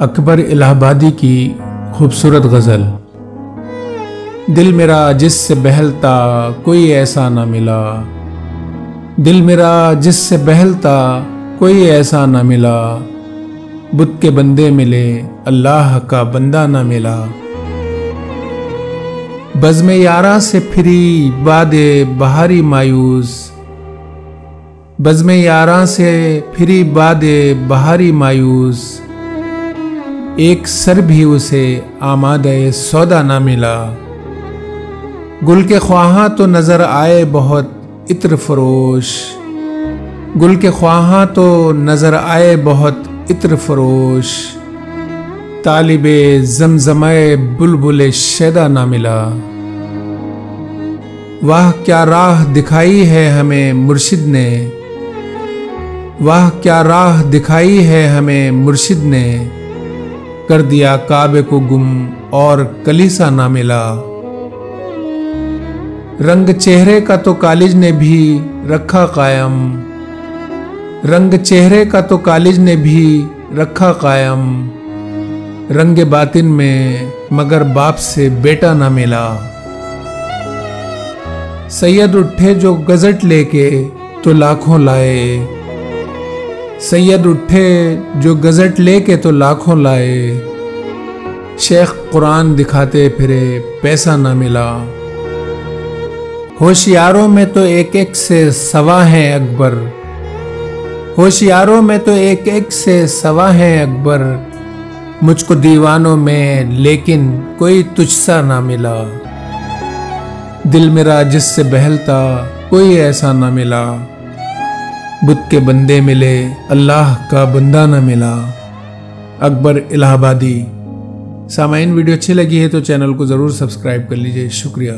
अकबर इलाहाबादी की खूबसूरत गज़ल। दिल मेरा जिससे बहलता कोई ऐसा ना मिला, दिल मेरा जिससे बहलता कोई ऐसा ना मिला, बुत के बंदे मिले अल्लाह का बंदा ना मिला। बज़्म यारा से फिरी बादे बहारी मायूस, बज़्म यारा से फिरी बादे बहारी मायूस, एक सर भी उसे आमादे सौदा ना मिला। गुल के ख्वाहां तो नजर आए बहुत इत्र फरोश, गुल के ख्वाहां तो नजर आए बहुत इत्र फरोश, तालिबे जमजमाए बुलबुल शैदा ना मिला। वाह क्या राह दिखाई है हमें मुर्शिद ने, वाह क्या राह दिखाई है हमें मुर्शिद ने, कर दिया काबे को गुम और कलीसा ना मिला। रंग चेहरे का तो कालिज ने भी रखा कायम, रंग चेहरे का तो कालिज ने भी रखा कायम, रंग बातिन में मगर बाप से बेटा ना मिला। सैयद उठे जो गजट लेके तो लाखों लाए, सैयद उठे जो गजट लेके तो लाखों लाए, शेख कुरान दिखाते फिरे पैसा ना मिला। होशियारों में तो एक एक से सवा हैं अकबर, होशियारों में तो एक एक से सवा हैं अकबर, मुझको दीवानों में लेकिन कोई तुझसा ना मिला। दिल मेरा जिससे बहलता कोई ऐसा ना मिला, बुत के बंदे मिले अल्लाह का बंदा ना मिला। अकबर इलाहाबादी। सामाइन वीडियो अच्छी लगी है तो चैनल को ज़रूर सब्सक्राइब कर लीजिए। शुक्रिया।